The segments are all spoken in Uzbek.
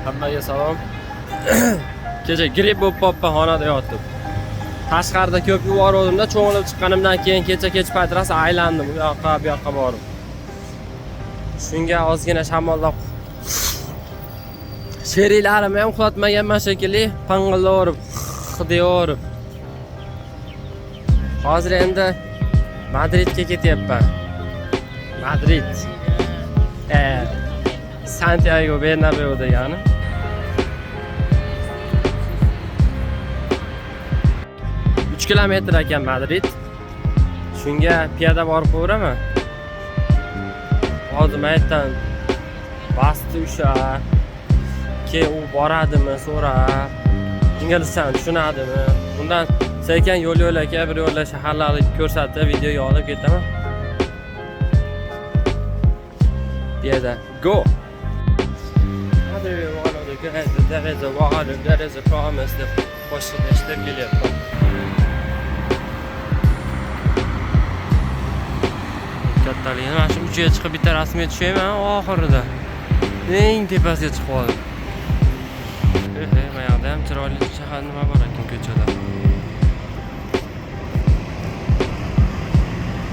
Hammaga salom. Kecha gripp bo'lib qolibman, xonada yotib. Tashqarida ko'p yuboruvdim-da, cho'ngilib chiqqanimdan keyin kecha kech payt rosa aylandim, u yoqqa, bu yoqqa borib. Shunga ozgina shamollab sheriklarim ham uxlatmaganman shekilli, pang'illaverib, deyaverib. Hozir endi Madridga ketyapman. Madrid. Santiago Bernabeu degani. Kilometr ekan Madrid. Shunga piyoda borib qo'yraman. Hozir maytdan basti usha. Keyin u boradimi, so'rab, inglizcha tushunadimi? Bundan sekin yo'l-yo'laka bir yo'llar shaharlarni ko'rsatib, videoga olib ketaman. Piyoda go. There is a water, there is a promise deb qo'shiq eshitib kelyapman. Kattaligini mana shu uchiga chiqib bitta rasmga tushayman oxirida. Eng tepasiga chiqib oldim. Mana yoqda ham chiroyli shahar nima bor ekan ko'chada.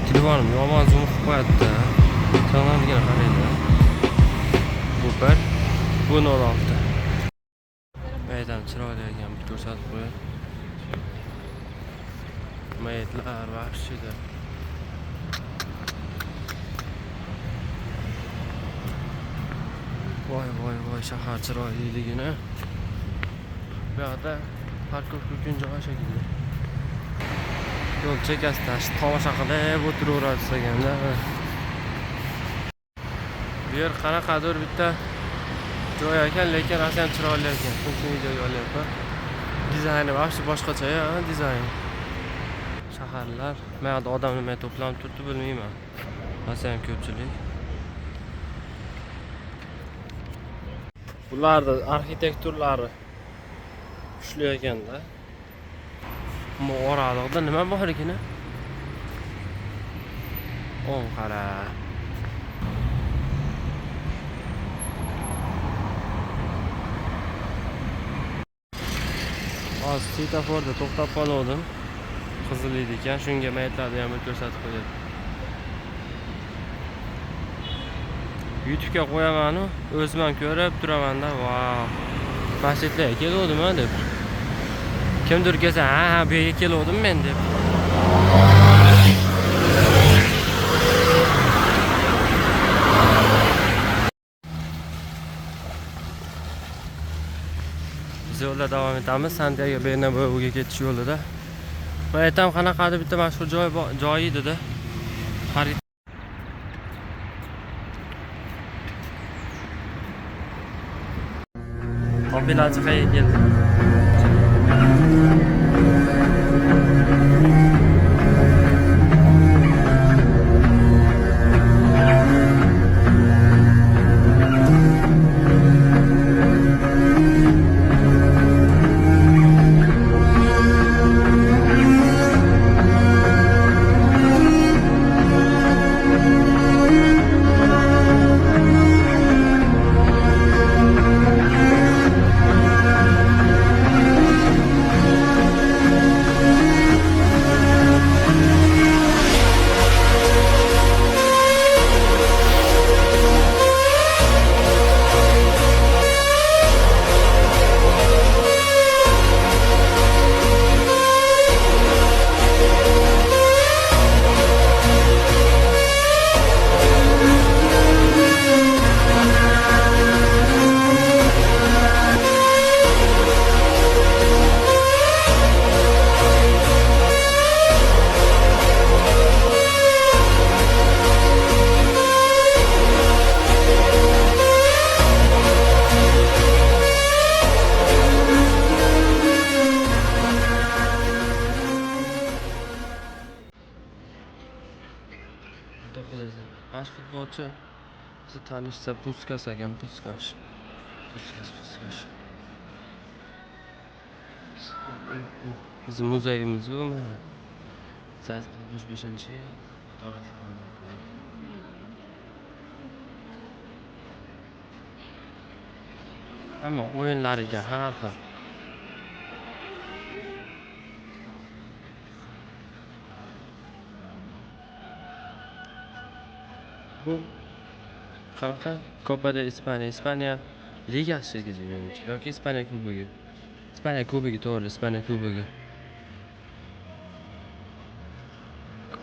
Telefonim yomon zoom qilib qo'yadi. Sonlarga qaraydi. Bu bir, bu 06. Maydan chiroyli ekan, bir ko'rsatib qo'yadi. Maytlar vahshida. Voy shahar chiroyliligini. Bu yoqda parkovka uchun joy shekilli. Yo'l chekkasida tomosha qilib o'tiraveradi deganda. Bu yer qanaqadir bitta joy ekan, lekin aslan chiroyli ekan. Shuncha videoga olyapman. Dizayni vaqti boshqacha-ya, dizayn. Shaharlar, men odam nima to'planib turibdi bilmayman. Aslan ko'pchilik. Bularning arxitekturlari kuchli ekanda. Bu oralig'ida nima bor ekan? O'ng qara. Hozir svetoforda to'xtab qoldim. Qizil edi ekan, shunga maytlarni ham ko'rsatib qo'yadi. YouTube'ga qo'yaman-u, o'zim ham ko'rib turaman-da. Vau. Masjidlarga keldim-a deb. Kimdir kelsa, "Ha, bu yerga keldim men" deb. Biz yo'lda davom etamiz. Santiago Bernabeuga ketish yo'lida. Men aytam qanaqadir bitta mashhur joy edi-da. Mobilachi qayerga keldi? Ash futbolchi siz tanishsa Puskas ekan, Puskas. Bizim muzeyimiz bu mu? 65-yil. Ammo o'yinlariga har xil. Bu qanaqa? Copa de Ispaniya, Ispaniya ligasiga menimcha yoki Ispaniya kubogi. Ispaniya kubogi to'g'ri, Ispaniya kubogi.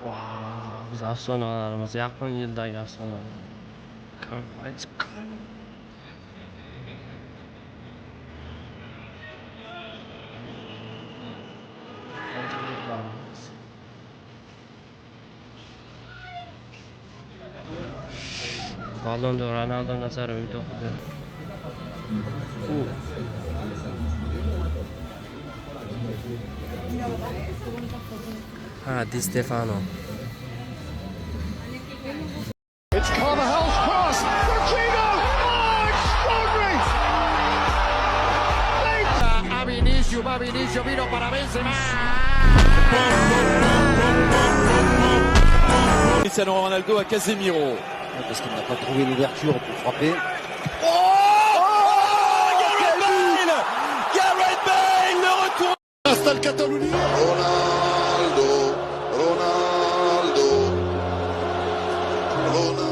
Vau, biz afsonalarimiz, yaqin yildagi afsonalar. Ballon d'Or Ronaldo Nazarovga topdi. Ha, Di Stefano. It's Carvajal's cross. Rodrigo! Oh, extraordinary! Va Vinicius, vino para Benzema. Cristiano Ronaldo à Casemiro. Parce qu'il n'a pas trouvé l'ouverture pour frapper. Gareth Bale, le retour. Hasta el Catalunya. Ronaldo, Ronaldo, Ronaldo.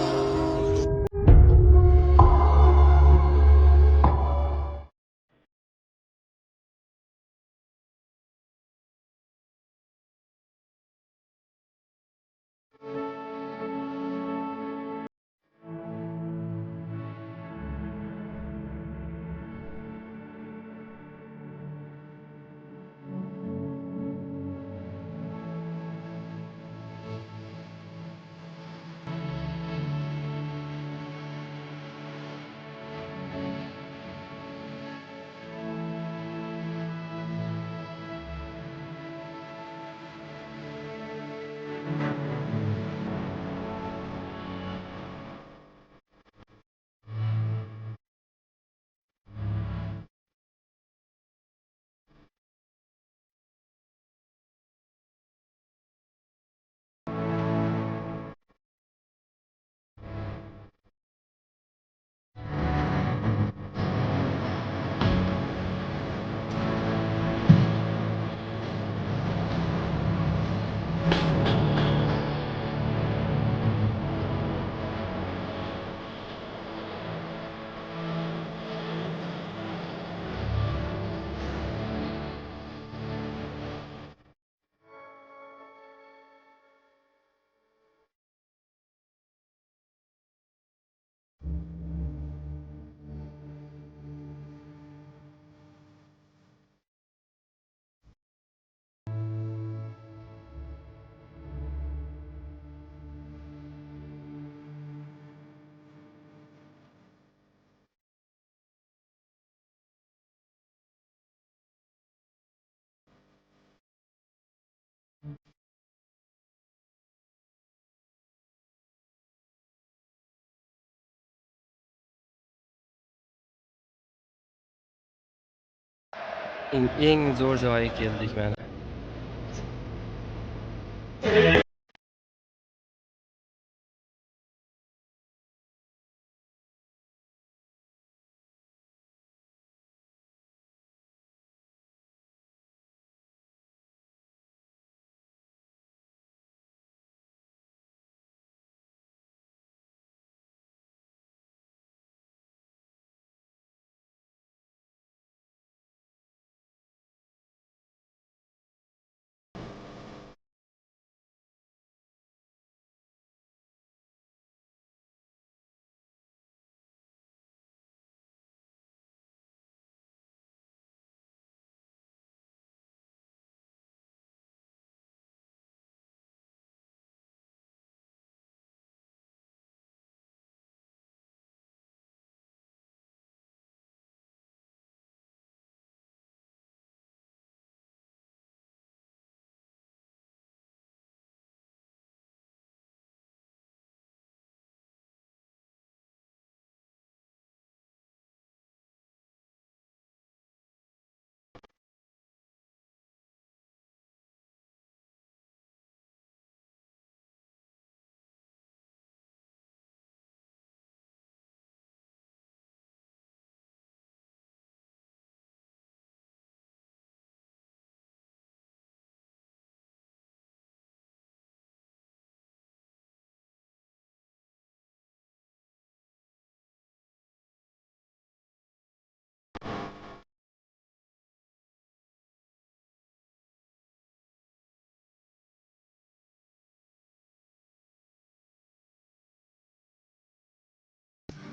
Eng zo'r joyga keldik mana.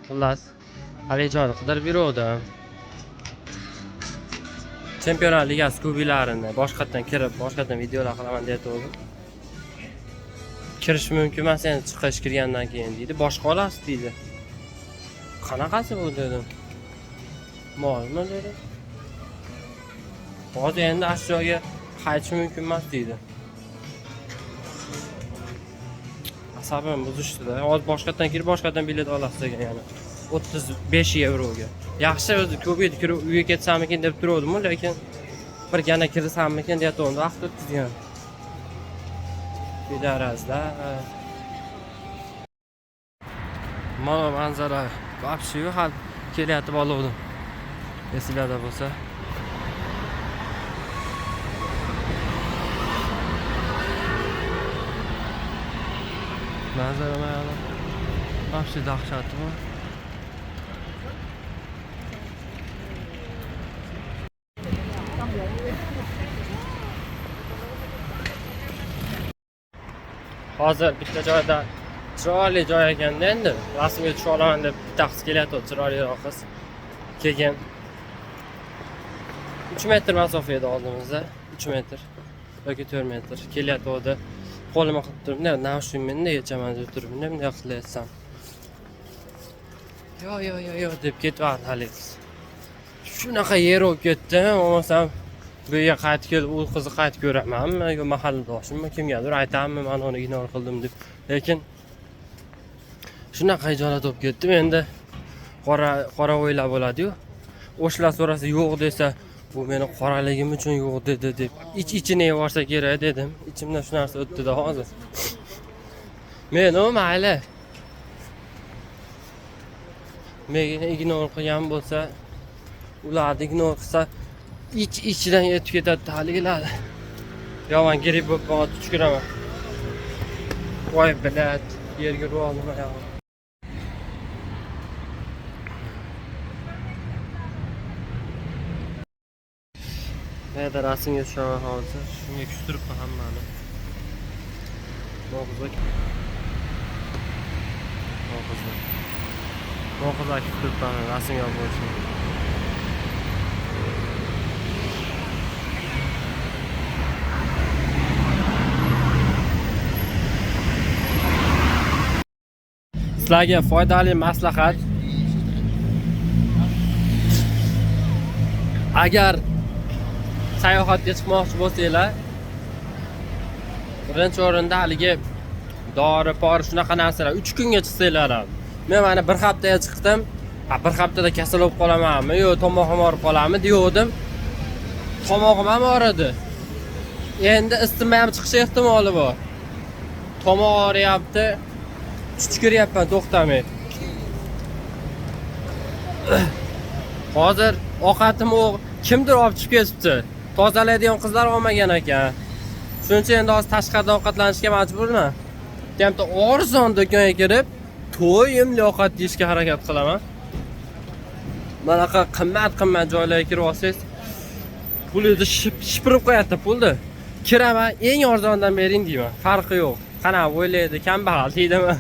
Xullas, Alijon qidirib yuruvdim. Chempionlar Ligasi kubiklarini boshqatdan kirib, boshqatdan videolar qilaman deb turdim. Kirish mumkin emas endi chiqish kirgandan keyin deydi. Boshqa olasiz deydi. Qanaqasi bu dedim. Molmi dedi. Hozir endi ashyoga qaytish mumkin emas deydi. Asabim buzishdi-da. Hozir boshqatdan kirib, boshqatdan bilet olasiz degan yana. 35 yevroga. Yaxshi o'zi ko'paydi, kirib uyga ketsammikin deb turdim, lekin bir yana kirsammikin deb turdim. Vaqt o'tkazgan. Bidarazda. Mana manzara. Вообще hal kelyapti bo'ldim. Esinglarda bo'lsa. Manzara mana. Вообще dahshatli bu. Hozir bitta joyda chiroyli joy ekanda endi rasmga tusha olaman deb bitta qiz kelyapti, chiroyliroq qiz. Keyin 3 metr masofa edi oldimizda, 3 metr yoki 4 metr kelyapti o'da. Qo'lima qilib turibdi, naushinmenda yechaman deb turibdi, bunday qilyapsam. Yo deb ketyapti haligi qiz. Shunaqa yer olib ketdi, bo'lmasam bu yerga qaytib kelib, u qizni qaytib ko'ramanmi yo mahalladoshimmi, kimgadir aytamanmi, men uni ignor qildim deb. Lekin shunaqa ijolat olib ketdim, endi qora o'ylar bo'ladi-yu. O'shlar so'rasa yo'q desa, bu meni qoraligim uchun yo'q dedi deb ich-ichini yevorsa kerak dedim. Ichimdan shu narsa o'tdi-da hozir. Men u mayli. Meni ignor qilgan bo'lsa, ularni ignor qilsa ichidan yetib ketadi haligilar. Yomon grip bo'lib qolib tushkiraman. Voy bilat, yerga uroldim oyog'im. Nerede rasmga tushaman hozir. Shunga kustiribman hammani. Mo'g'izak kustiribman rasmga olib bo'lishim. Sizlarga foydali maslahat. Agar sayohatga chiqmoqchi bo'lsanglar, birinchi o'rinda haligi dori-por shunaqa narsalar 3 kunga chiqsanglar ham. Men mana bir haftaga chiqdim. Bir haftada kasal bo'lib qolamanmi yo tomog'im og'rib qolarmi degandim. Tomog'im ham og'ridi. Endi isitma ham chiqish ehtimoli bor. Tomoq og'riyapti. Chuchkiryapman to'xtamay. Hozir ovqatim kimdir olib chiqib ketibdi. Tozalaydigan qizlar olmagan ekan. Shuning uchun endi hozir tashqarida ovqatlanishga majburman. Bitta arzon do'konga kirib, to'yimli ovqat yeyishga harakat qilaman. Bunaqa qimmat joylarga kirib olsangiz, pulingizni shipirib qo'yadi pulni. Kiraman, eng arzondan bering deyman. Farqi yo'q. Qanaqa o'ylaydi, kambag'al deydimi?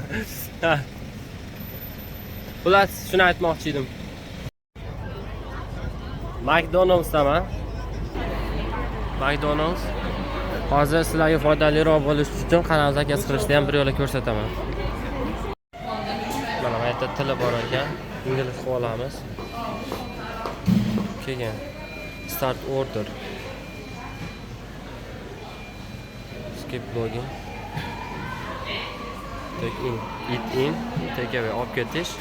Bular shuni aytmoqchi edim. McDonald'sdaman. McDonald's. Hozir sizlarga foydaliroq bo'lish uchun kanal zakaz qilishni ham bir yo'la ko'rsataman. Mana bu yerda tili bor ekan. Ingliz qilib olamiz. Keyin start order. Skip login. Take in, eat in, take away, olib ketish,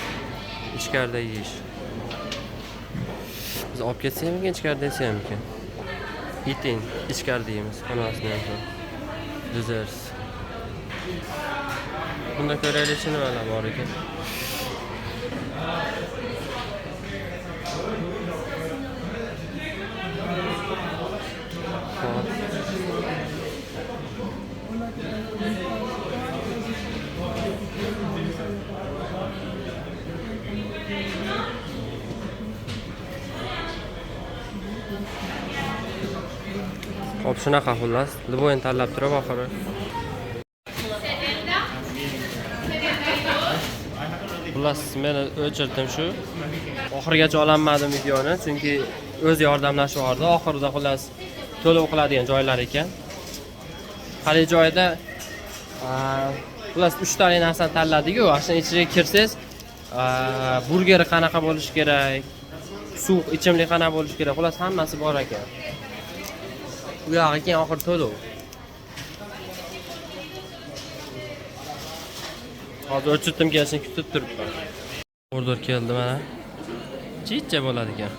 ichkarida yeyish. Biz olib ketsak ham ekan, ichkarida yesa ham ekan. Eat in, ichkarida yeymiz, xonasini ham. Desserts. Bunda ko'raylik nimalar bor ekan. Hop shunaqa xullas, Liboyni tanlab turib oxiri. Xullas, men o'chirdim shu. Oxirigacha ololmadim videoni, chunki o'z yordamlashyapti. Oxirida xullas to'lov qiladigan joylar ekan. Hali joyda xullas 3 ta narsani tanladik-ku. Ashuna ichiga kirsangiz, burgeri qanaqa bo'lishi kerak, suv ichimlik qanaqa bo'lishi kerak, xullas hammasi bor ekan. Bu yog'i keyin oxir to'lov. Hozir o'chirdim kelishini kutib turibman. Order keldi mana. Chicha bo'ladi ekan.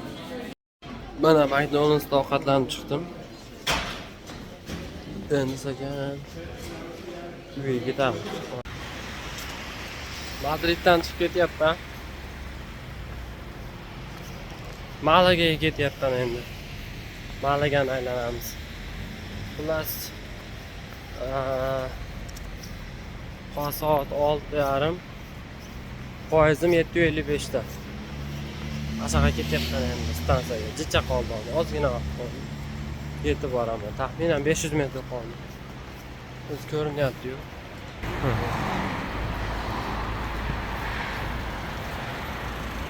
Mana McDonald'sda ovqatlanib chiqdim. Endi sekin uyga ketamiz. Madriddan chiqib ketyapman. Malagaga ketyapman endi. Malagani aylanamiz. Xullas soat 6:30. Poyezdim 7:55 da. Asaga ketyapman endi stansiyaga. Jicha qoldi. Ozgina vaqt qoldi. Yetib boraman. Taxminan 500 metr qoldi. O'z ko'rinyapti-yu.